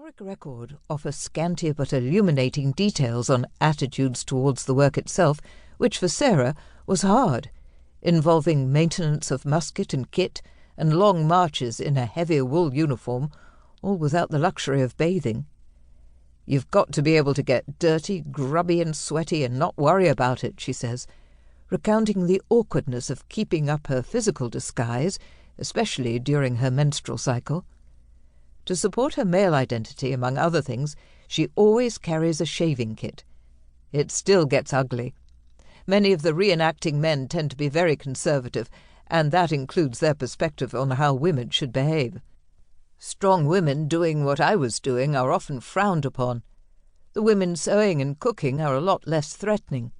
historic record offers scanty but illuminating details on attitudes towards the work itself, which for Sarah was hard, involving maintenance of musket and kit and long marches in a heavy wool uniform, all without the luxury of bathing. "You've got to be able to get dirty, grubby and sweaty and not worry about it," she says, recounting the awkwardness of keeping up her physical disguise, especially during her menstrual cycle. To support her male identity, among other things, she always carries a shaving kit. It still gets ugly. Many of the reenacting men tend to be very conservative, and that includes their perspective on how women should behave. Strong women doing what I was doing are often frowned upon. The women sewing and cooking are a lot less threatening.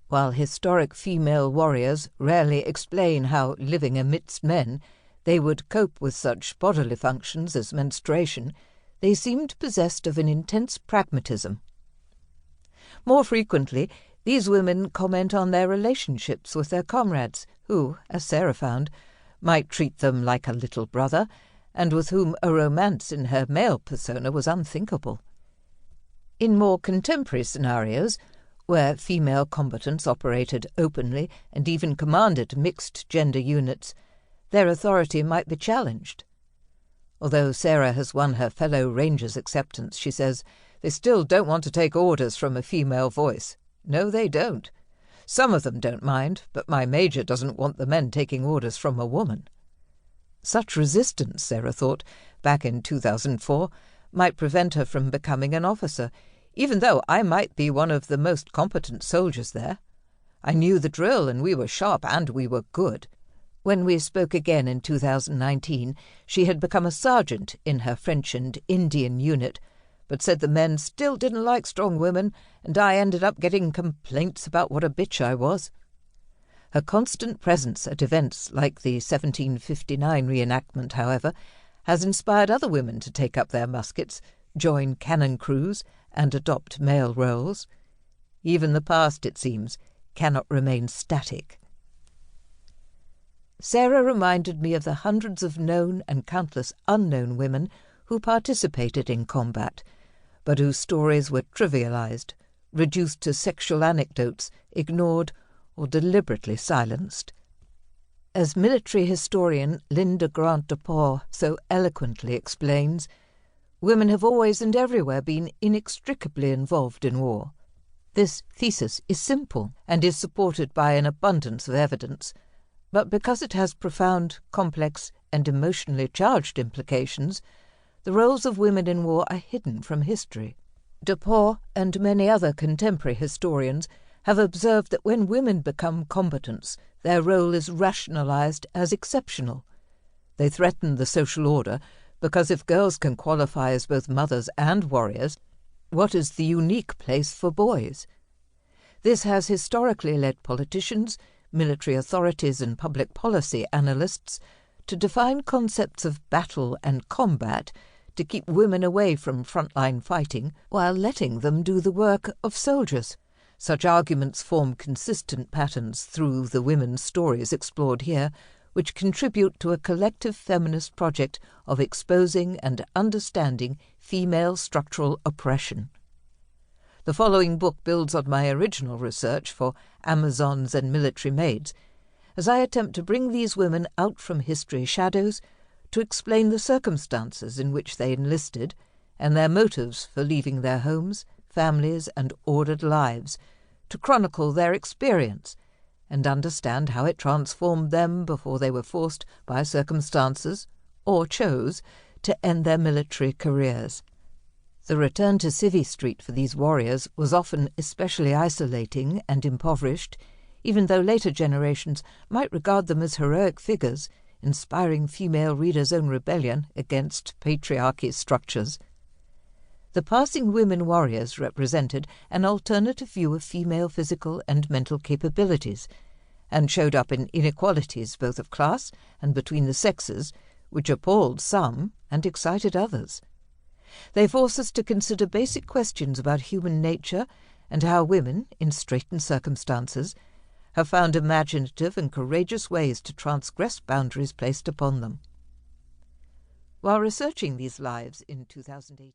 While historic female warriors rarely explain how, living amidst men, they would cope with such bodily functions as menstruation, they seemed possessed of an intense pragmatism. More frequently, these women comment on their relationships with their comrades, who, as Sarah found, might treat them like a little brother, and with whom a romance in her male persona was unthinkable. In more contemporary scenarios, where female combatants operated openly and even commanded mixed-gender units, their authority might be challenged. Although Sarah has won her fellow Rangers' acceptance, she says, they still don't want to take orders from a female voice. No, they don't. Some of them don't mind, but my major doesn't want the men taking orders from a woman. Such resistance, Sarah thought, back in 2004, might prevent her from becoming an officer, even though I might be one of the most competent soldiers there. I knew the drill, and we were sharp, and we were good. When we spoke again in 2019, she had become a sergeant in her French and Indian unit, but said the men still didn't like strong women, and I ended up getting complaints about what a bitch I was. Her constant presence at events like the 1759 reenactment, however, has inspired other women to take up their muskets, join cannon crews, and adopt male roles. Even the past, it seems, cannot remain static. Sarah reminded me of the hundreds of known and countless unknown women who participated in combat, but whose stories were trivialized, reduced to sexual anecdotes, ignored, or deliberately silenced. As military historian Linda Grant DePaul so eloquently explains, women have always and everywhere been inextricably involved in war. This thesis is simple and is supported by an abundance of evidence, but because it has profound, complex, and emotionally charged implications, the roles of women in war are hidden from history. DePaul and many other contemporary historians have observed that when women become combatants, their role is rationalized as exceptional. They threaten the social order because if girls can qualify as both mothers and warriors, what is the unique place for boys? This has historically led politicians, military authorities and public policy analysts to define concepts of battle and combat to keep women away from frontline fighting while letting them do the work of soldiers. Such arguments form consistent patterns through the women's stories explored here, which contribute to a collective feminist project of exposing and understanding female structural oppression. The following book builds on my original research for Amazons and Military Maids, as I attempt to bring these women out from history's shadows to explain the circumstances in which they enlisted and their motives for leaving their homes, families, and ordered lives, to chronicle their experience and understand how it transformed them before they were forced by circumstances, or chose, to end their military careers. The return to Civvy Street for these warriors was often especially isolating and impoverished, even though later generations might regard them as heroic figures, inspiring female readers' own rebellion against patriarchy's structures. The passing women warriors represented an alternative view of female physical and mental capabilities, and showed up in inequalities both of class and between the sexes, which appalled some and excited others. They force us to consider basic questions about human nature and how women, in straitened circumstances, have found imaginative and courageous ways to transgress boundaries placed upon them. While researching these lives in 2018,